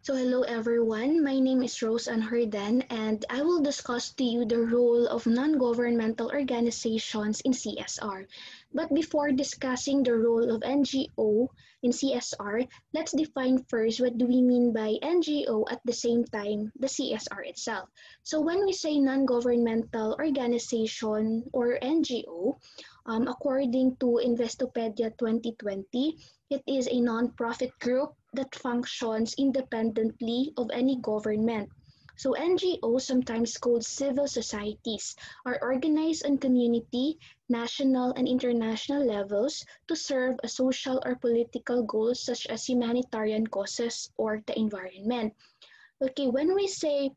So hello everyone, my name is Rose Anherdan and I will discuss to you the role of non-governmental organizations in CSR. But before discussing the role of NGO in CSR, let's define first what do we mean by NGO at the same time the CSR itself. So when we say non-governmental organization or NGO, according to Investopedia 2020, it is a non-profit group that functions independently of any government. So NGOs, sometimes called civil societies, are organized on community, national, and international levels to serve a social or political goals such as humanitarian causes or the environment. Okay, when we say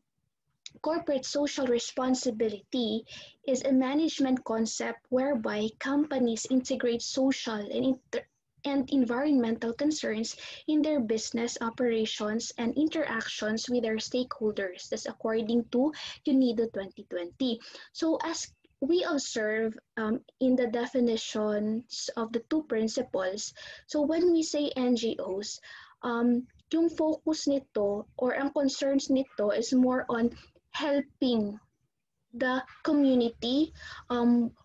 corporate social responsibility is a management concept whereby companies integrate social and environmental concerns in their business operations and interactions with their stakeholders. That's according to UNIDO 2020. So as we observe in the definitions of the two principles, so when we say NGOs, yung focus nito or ang concerns nito is more on helping the community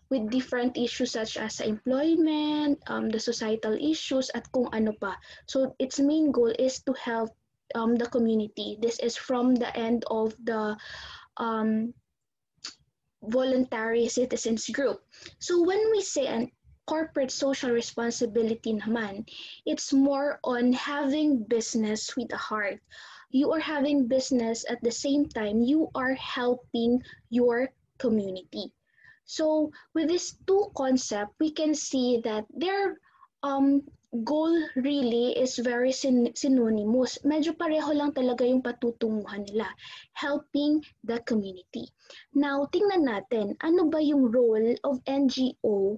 with different issues such as employment, the societal issues, at kung ano pa. So its main goal is to help the community. This is from the end of the um, voluntary citizens group. So when we say an corporate social responsibility naman, it's more on having business with a heart. You are having business at the same time you are helping your community. So with these two concepts, we can see that their um, goal really is very synonymous. Medyo pareho lang talaga yung patutunguhan nila, helping the community. Now, tingnan natin, ano ba yung role of NGO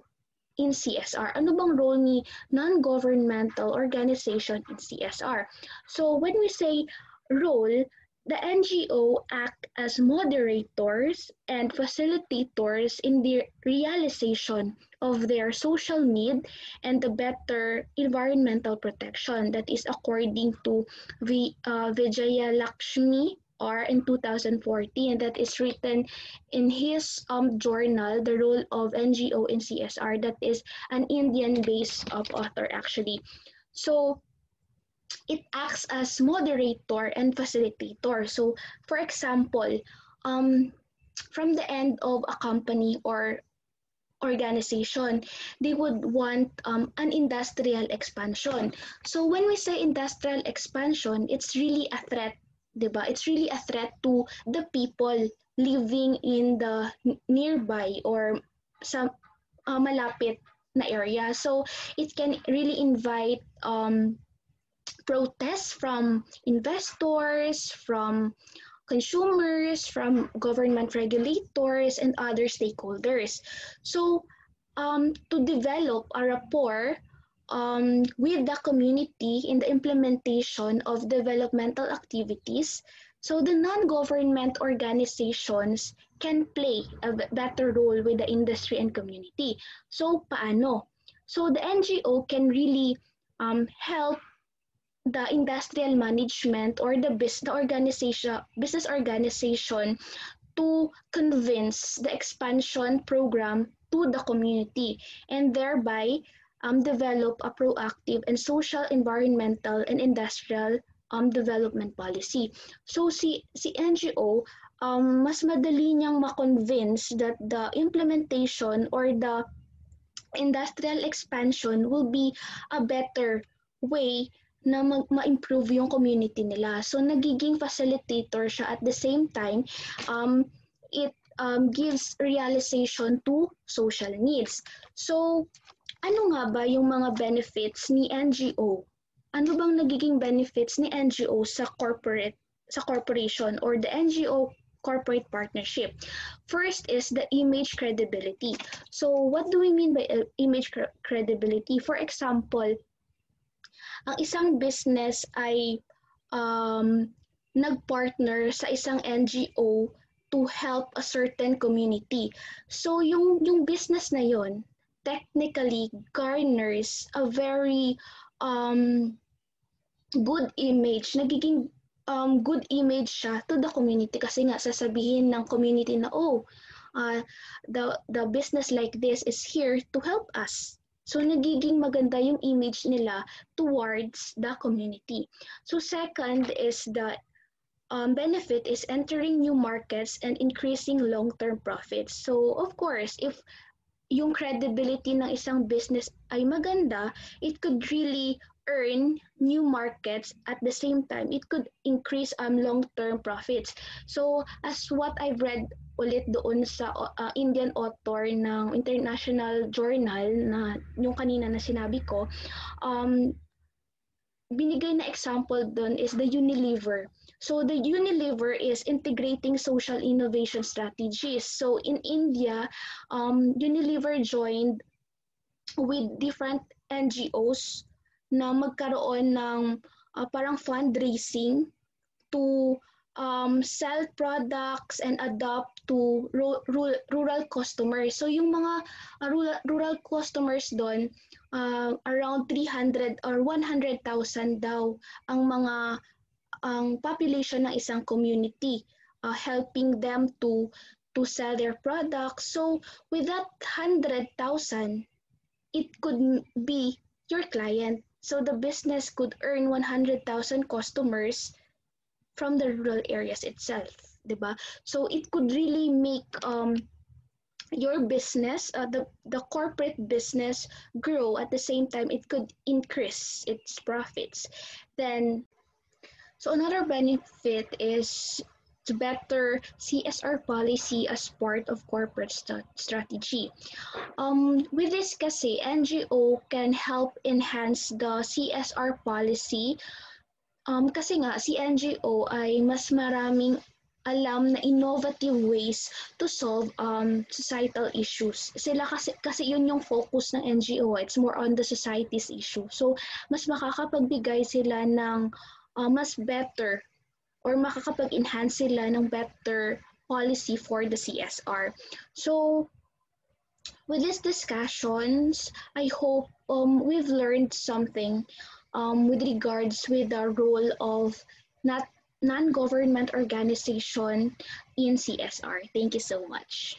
in CSR? Ano bang role ni non-governmental organization in CSR? So when we say role, the NGO act as moderators and facilitators in the realization of their social need and the better environmental protection. That is according to Vijaya Lakshmi R in 2014, that is written in his journal, The Role of NGO in CSR, that is an Indian-based author actually. So it acts as moderator and facilitator. So for example, um, from the end of a company or organization, they would want an industrial expansion. So when we say industrial expansion, it's really a threat, diba? It's really a threat to the people living in the nearby or some malapit na area. So it can really invite protests from investors, from consumers, from government regulators, and other stakeholders. So, to develop a rapport with the community in the implementation of developmental activities, so the non-government organizations can play a better role with the industry and community. So, paano? So, the NGO can really help the industrial management or business organization to convince the expansion program to the community and thereby develop a proactive and social, environmental, and industrial development policy. So si NGO, mas madali niyang ma-convince that the implementation or the industrial expansion will be a better way na ma-improve yung community nila. So nagiging facilitator siya at the same time, it gives realization to social needs. So ano nga ba yung mga benefits ni NGO? Ano bang nagiging benefits ni NGO sa corporation or the NGO corporate partnership? First is the image credibility. So what do we mean by image credibility? For example, ang isang business ay nag-partner sa isang NGO to help a certain community. So yung business na yon technically garners a very good image, nagiging good image siya to the community kasi nga sasabihin ng community na, oh, the business like this is here to help us. So nagiging maganda yung image nila towards the community. So second is the benefit is entering new markets and increasing long-term profits. So of course, if yung credibility ng isang business ay maganda, it could really earn new markets. At the same time, it could increase long-term profits. So as what I've read ulit doon sa Indian author ng international journal na yung kanina na sinabi ko, um, binigay na example doon is the Unilever. So the Unilever is integrating social innovation strategies. So in India, Unilever joined with different NGOs na magkaroon ng parang fundraising to sell products and adapt to rural customers. So yung mga rural customers doon, around 300 or 100,000 daw ang population ng isang community, helping them to sell their products. So with that 100,000, it could be your client. So the business could earn 100,000 customers from the rural areas itself, 'di ba? So it could really make your business, the corporate business grow. At the same time, it could increase its profits. Then, so another benefit is to better CSR policy as part of corporate strategy. With this kasi, NGO can help enhance the CSR policy. Kasi nga, si NGO ay mas maraming alam na innovative ways to solve societal issues. Sila kasi yun yung focus ng NGO. It's more on the society's issue. So, mas makakapagbigay sila ng mas better or makakapag-enhance sila ng better policy for the CSR. So, with these discussions, I hope we've learned something with regards with the role of non-government organization in CSR. Thank you so much.